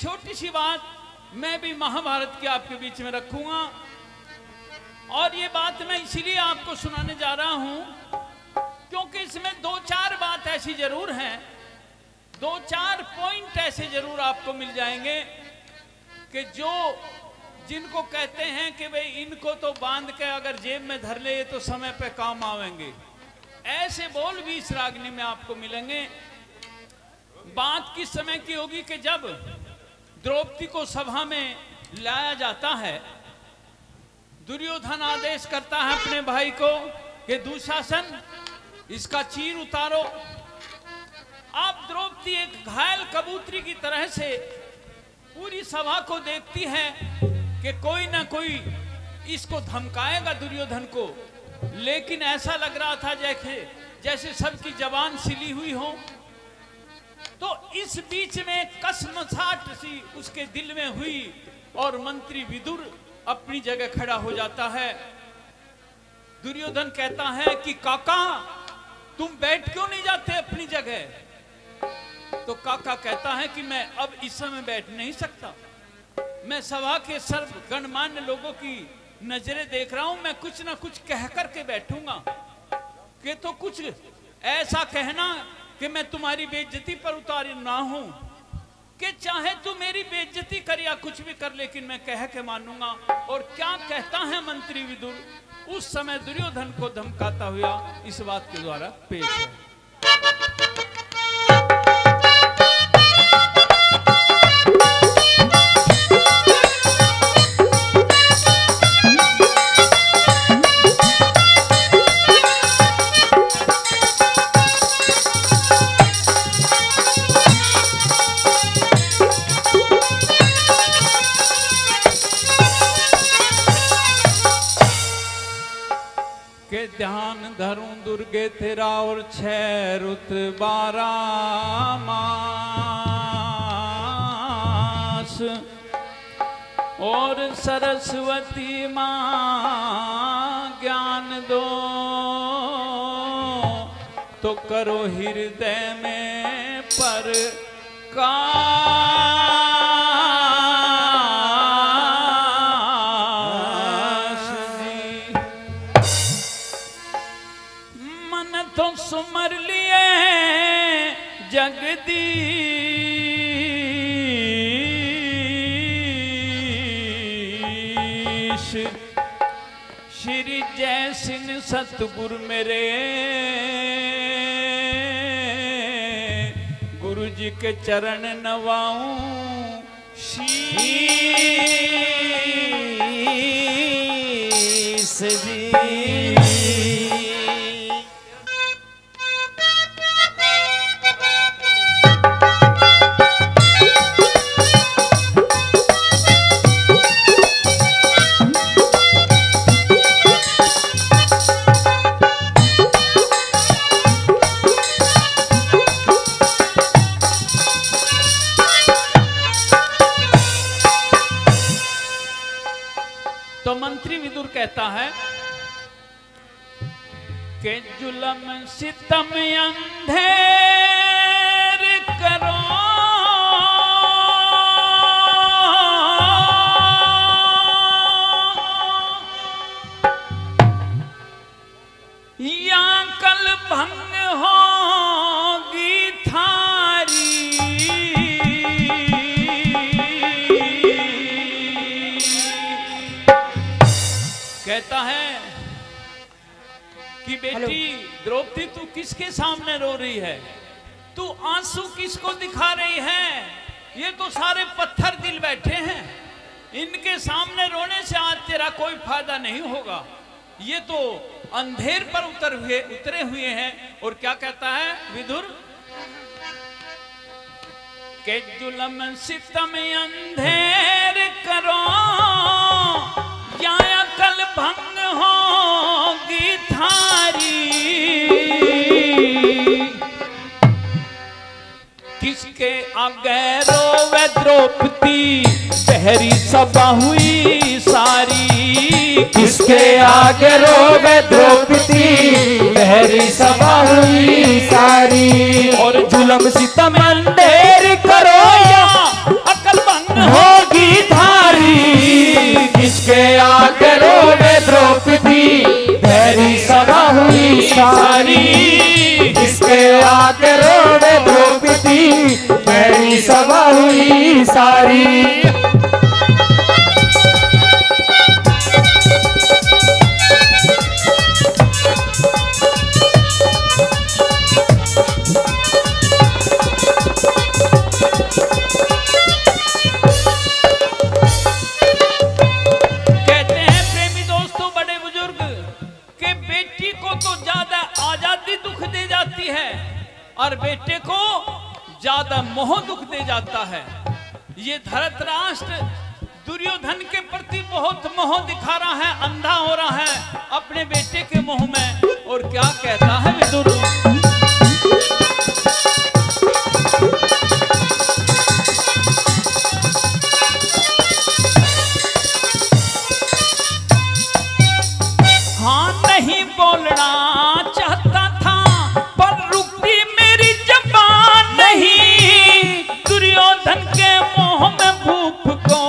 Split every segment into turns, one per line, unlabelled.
छोटी सी बात मैं भी महाभारत की आपके बीच में रखूंगा, और ये बात मैं इसीलिए आपको सुनाने जा रहा हूं क्योंकि इसमें दो चार बात ऐसी जरूर हैं, दो चार पॉइंट ऐसे जरूर आपको मिल जाएंगे कि जो जिनको कहते हैं कि भाई इनको तो बांध के अगर जेब में धर ले तो समय पे काम आवेंगे, ऐसे बोल भी इस रागनी में आपको मिलेंगे। बात किस समय की होगी कि जब द्रौपदी को सभा में लाया जाता है, दुर्योधन आदेश करता है अपने भाई को कि दुशासन इसका चीर उतारो। अब द्रौपदी एक घायल कबूतरी की तरह से पूरी सभा को देखती है कि कोई ना कोई इसको धमकाएगा दुर्योधन को, लेकिन ऐसा लग रहा था जैसे सबकी जबान सिली हुई हो। तो इस बीच में कसमसाहट सी उसके दिल में हुई और मंत्री विदुर अपनी जगह खड़ा हो जाता है। दुर्योधन कहता है कि काका तुम बैठ क्यों नहीं जाते अपनी जगह? तो काका कहता है कि मैं अब इस समय बैठ नहीं सकता, मैं सभा के सर्व गणमान्य लोगों की नजरें देख रहा हूं, मैं कुछ ना कुछ कह करके बैठूंगा कि तो कुछ ऐसा कहना कि मैं तुम्हारी बेइज्जती पर उतार ना हूं, कि चाहे तू मेरी बेइज्जती कर या कुछ भी कर, लेकिन मैं कह के मानूंगा। और क्या कहता है मंत्री विदुर उस समय दुर्योधन को धमकाता हुआ इस बात के द्वारा पेश है। ध्यान धरूं दुर्गे तेरा और 6 रुत 12 मास, और सरस्वती मां ज्ञान दो तो करो हृदय में सुमर लिए जगदीश, श्री जय सिंह सतगुरु मेरे, गुरु जी के चरण नवाऊं शीश जी। तो मंत्री विदुर कहता है कि जुल्म सितम अंधेर करो, या कल भंग होगी थारी। कहता है कि बेटी द्रौपदी तू किसके सामने रो रही है, तू आंसू किसको दिखा रही है? ये तो सारे पत्थर दिल बैठे हैं, इनके सामने रोने से आज तेरा कोई फायदा नहीं होगा। ये तो अंधेर पर उतरे हुए हैं। और क्या कहता है विदुर के जुल्म सितम अंधेर करो, या कल भंग होगी थारी। किसके आगे रोवे द्रौपदी बहरी सभा हुई सारी।
किसके आगे रोवे द्रौपदी बहरी सभा हुई सारी।
और जुल्म सितम अंधेर करो, या अकल भंग
सारी, किसके आगे रोवे द्रौपदी, मेरी सभा हुई सारी।
और बेटे को ज्यादा मोह दुख दे जाता है। ये धृतराष्ट्र दुर्योधन के प्रति बहुत मोह दिखा रहा है, अंधा हो रहा है अपने बेटे के मोह में। और क्या कहता है विदुर, हाँ नहीं बोलना चाहता था पर रुकती मेरी जबान नहीं, दुर्योधन के मोह में भूख को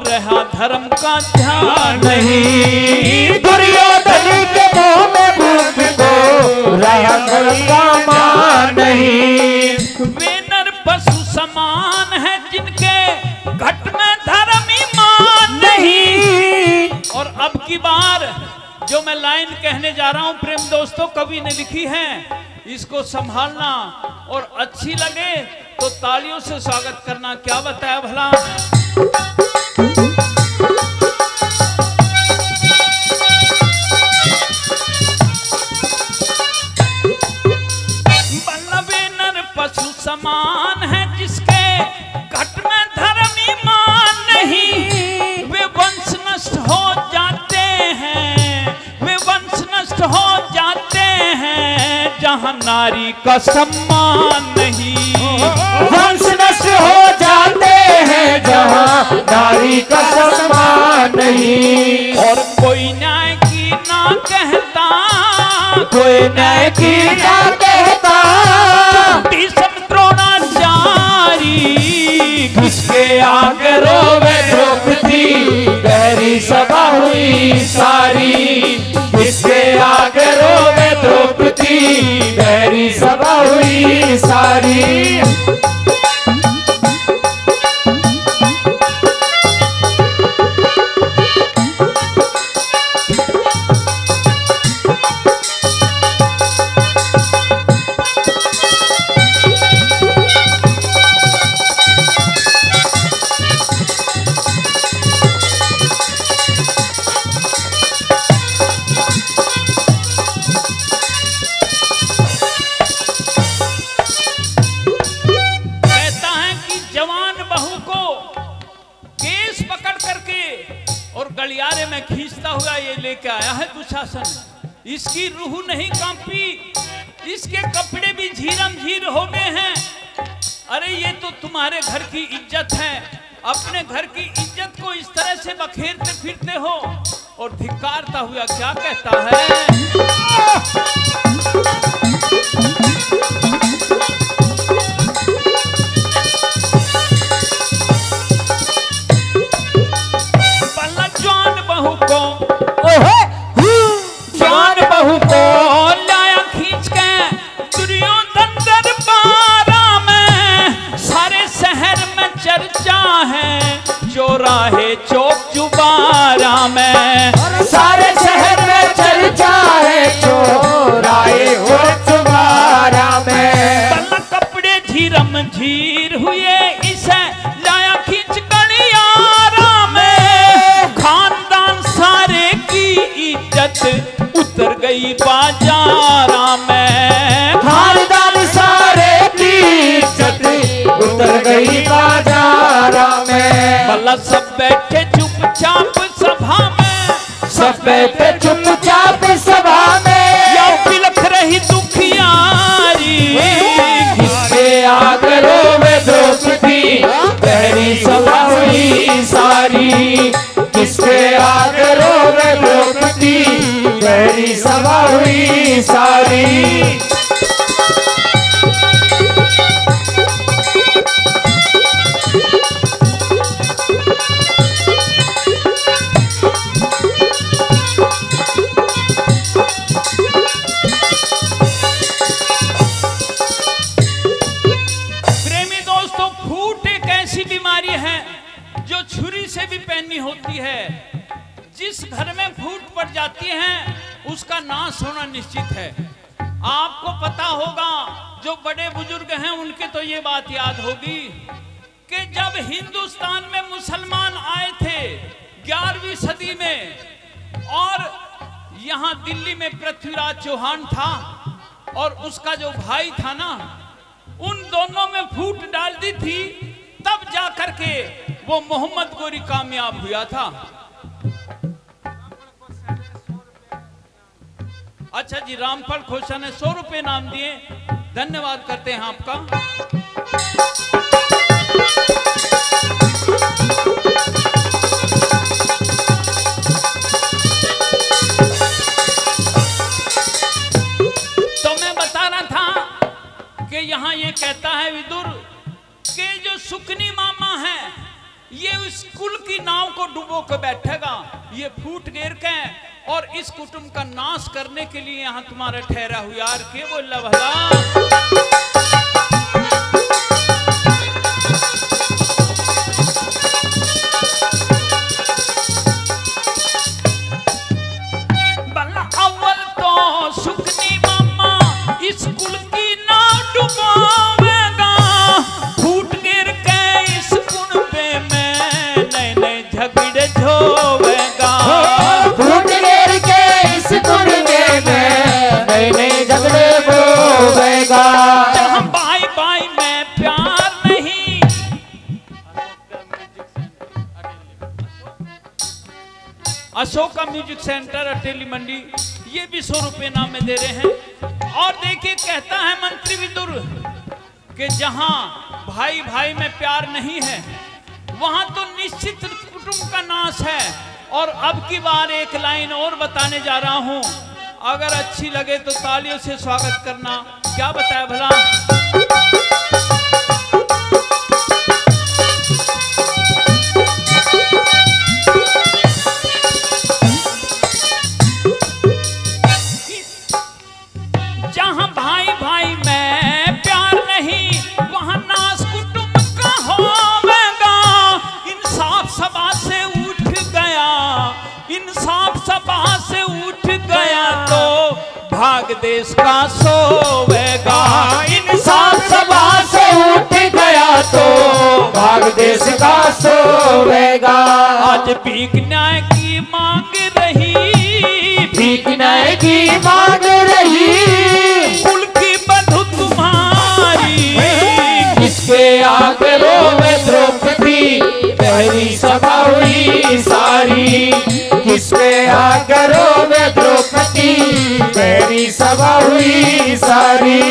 रहा धर्म का ध्यान नहीं,
दुर्योधन के मोह में भूख को रहा धर्म का मान नहीं।
वे नर पशु समान है जिनके घट में धर्म ईमान नहीं। और अब की बार जो मैं लाइन कहने जा रहा हूं प्रेम दोस्तों, कवि ने लिखी है, इसको संभालना और अच्छी लगे तो तालियों से स्वागत करना। क्या बताया भला, बल्लभे नर पशु समान है जिसके घट में धर्म ईमान नहीं, वे वंश नष्ट हो जाते हैं, वे वंश नष्ट हो जाते हैं जहां नारी का सम्मान नहीं,
वंश नष्ट हो जाते हैं जहां नारी का सम्मान नहीं।
और कोई न्याय की ना कहता,
कोई न्याय की ना कहता,
द्रोणाचारी
किसके आगे रोवे द्रौपदी, मेरी सभा हुई सारी, किसके आगे रोवे द्रौपदी, मेरी सभा हुई सारी।
गलियारे में खींचता हुआ ये लेके आया है दुशासन। इसकी रूह नहीं कांपी, इसके कपड़े भी झीरम झीर हो गए हैं। अरे ये तो तुम्हारे घर की इज्जत है, अपने घर की इज्जत को इस तरह से बखेरते फिरते हो। और धिक्कारता हुआ क्या कहता है,
जवान बहू को
लाया खींच के दुर्योधन दरबारा में, सारे शहर में चर्चा है चौराहे चौक चुबारा में,
सारे शहर में चर्चा है चौराहे चौक चुबारा में।
पल्ला कपड़े झीरम झीर हुए इसे लाया खींच गलियारा में, खानदान सारे की इज्जत उतर गई बाजारा में,
खानदान सारे की इज्जत उतर गई बाजारा में।
भला सब बैठे चुपचाप सभा में,
सब बैठे चुपचाप सभा में,
या बिलख रही दुखियारी,
किसके आगे रोवे द्रौपदी, मेरी सभा हुई सारी, किसके आगे रोवे द्रौपदी, मेरी सभा हुई सारी।
ऐसी बीमारी है जो छुरी से भी पैनी होती है। जिस घर में फूट पड़ जाती है उसका नाश होना निश्चित है। आपको पता होगा, जो बड़े बुजुर्ग हैं उनके तो ये बात याद होगी कि जब हिंदुस्तान में मुसलमान आए थे 11वीं सदी में, और यहाँ दिल्ली में पृथ्वीराज चौहान था और उसका जो भाई था ना, उन दोनों में फूट डाल दी थी, तब जाकर के वो मोहम्मद गोरी कामयाब हुआ था। अच्छा जी, रामफल खोसा ने 100 रुपए नाम दिए, धन्यवाद करते हैं आपका। तो मैं बता रहा था कि यहाँ ये कहता है विदुर कि जो सुकनी मामा है ये उस कुल की नाव को डुबो के बैठेगा, ये फूट गिर के, और इस कुटुंब का नाश करने के लिए यहाँ तुम्हारा ठहरा हुआ यार के बोला भला। भला अव्वल तो सुकनी मामा इस कुल की नाव डुबावेगा, फूट गिर के इस कुनबे में नए नए झगड़े झोवेगा।
फूट गिर के इस कुनबे में नए नए झगड़े बोवेगा।
जहाँ भाई भाई में प्यार नहीं, अशोका म्यूजिक सेंटर अटेली मंडी, ये भी 100 रुपए नाम में दे रहे हैं। और देखिए कहता है मंत्री विदुर कि जहां भाई भाई में प्यार नहीं है वहां तो निश्चित कुटुंब का नाश है। और अब की बार एक लाइन और बताने जा रहा हूं, अगर अच्छी लगे तो तालियों से स्वागत करना। क्या बताया भला? जहां भाई भाई में प्यार नहीं वहां नाश कुटुंब का होवेगा। इंसाफ सभा से उठ गया, इंसाफ सभा से उठ गया तो भाग देश का सोवेगा।
इंसाफ सभा से उठ गया तो भाग देश का सोवेगा।
आज भीख न्याय की मांग रही,
भीख न्याय की मांग रही,
कुल की बधु तुम्हारी।
किसके आंकड़ों में द्रौपदी पहली सभा हुई सारी। किसके आंकड़ों में द्रौपदी पहली सभा हुई सारी।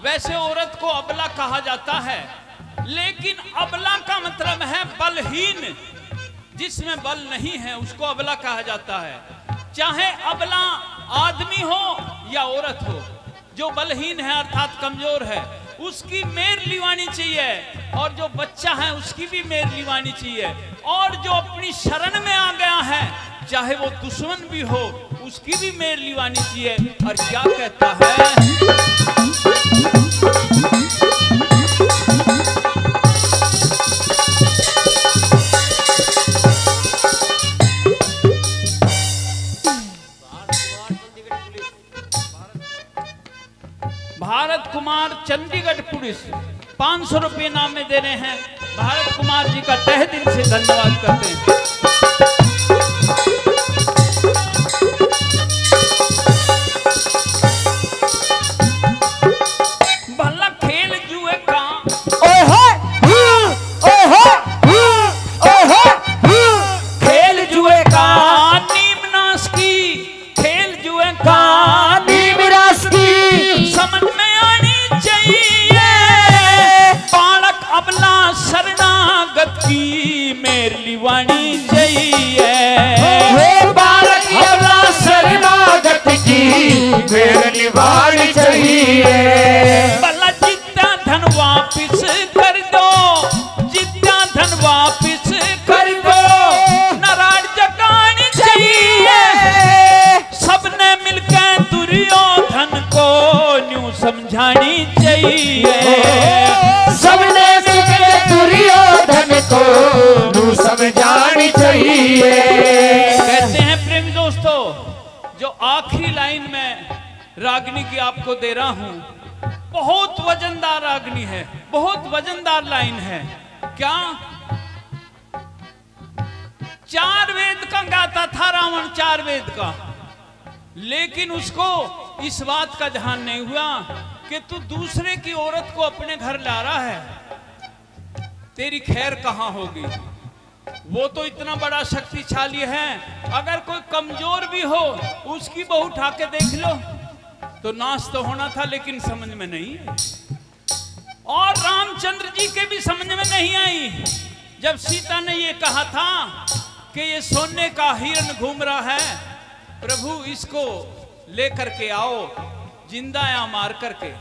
वैसे औरत को अबला कहा जाता है, लेकिन अबला का मतलब है बलहीन, जिसमें बल नहीं है उसको अबला कहा जाता है। चाहे अबला आदमी हो या औरत हो, जो बलहीन है अर्थात कमजोर है उसकी मेर लिवानी चाहिए, और जो बच्चा है उसकी भी मेर लिवानी चाहिए, और जो अपनी शरण में आ गया है चाहे वो दुश्मन भी हो उसकी भी मेर लिवानी चाहिए। और क्या कहता है? भारत कुमार चंडीगढ़ पुलिस 500 रुपये नाम में दे रहे हैं। भारत कुमार जी का तहे दिल से धन्यवाद करते हैं। भला खेल जुए का खेल जुए का नीमनाश की, खेल जुए का
नीमनाश की
समझ में आनी चाहिए। निभानी चाहिए।
हे बालक अपना शरणागत की मेर निभानी चाहिए।
भला जितना धन वापिस कर दो, जितना धन वापिस कर दो, नाराज जगानी चाहिए। सबने मिलकर दुर्योधन को न्यू समझानी चाहिए।
सबने मिलकर दुर्योधन को न्यू समझानी चाहिए।
कहते हैं प्रेमी दोस्तों, जो आखिरी लाइन में रागनी की आपको दे रहा हूं, बहुत वजनदार रागनी है, बहुत वजनदार लाइन है। क्या 4 वेद का गाता था रावण, 4 वेद का, लेकिन उसको इस बात का ध्यान नहीं हुआ कि तू दूसरे की औरत को अपने घर ला रहा है, तेरी खैर कहां होगी। वो तो इतना बड़ा शक्तिशाली है, अगर कोई कमजोर भी हो उसकी बहू उठा के देख लो तो नाश तो होना था, लेकिन समझ में नहीं है। और रामचंद्र जी के भी समझ में नहीं आई जब सीता ने ये कहा था कि ये सोने का हिरण घूम रहा है, प्रभु इसको लेकर के आओ जिंदा या मार करके।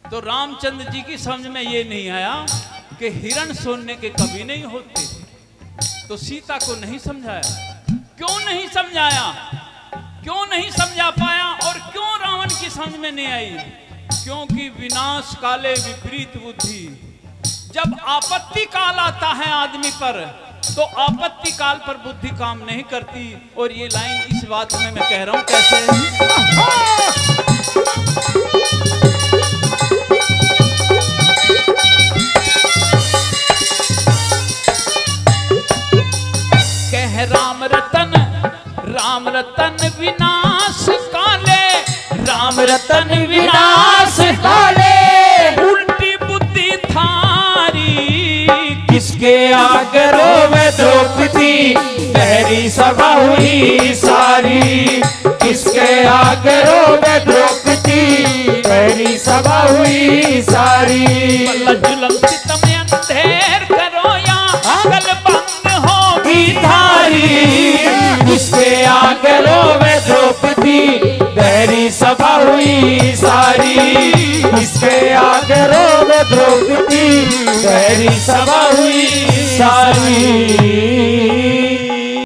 तो रामचंद्र जी की समझ में ये नहीं आया कि हिरण सोने के कभी नहीं होते, तो सीता को नहीं समझाया। क्यों नहीं समझाया, क्यों नहीं समझा पाया, और क्यों रावण की समझ में नहीं आई? क्योंकि विनाश काले विपरीत बुद्धि। जब आपत्ति काल आता है आदमी पर, तो आपत्ति काल पर बुद्धि काम नहीं करती। और ये लाइन इस बात में मैं कह रहा हूं कैसे। कह राम रतन, राम रतन विनाश काले, राम रतन विनाश काले, उल्टी बुद्धि थारी किसके आगरो में द्रौपदी पहरी सभा हुई सारी।
किसके आगरो में द्रौपदी पहरी सभा हुई सारी।
जुलम सितम अंधेर करो या अकल बंद होगी धारी।
किसके आगरो में द्रौपदी पहरी सभा हुई सारी। किसके आगरो में द्रौपदी पहरी सभा हुई सारी।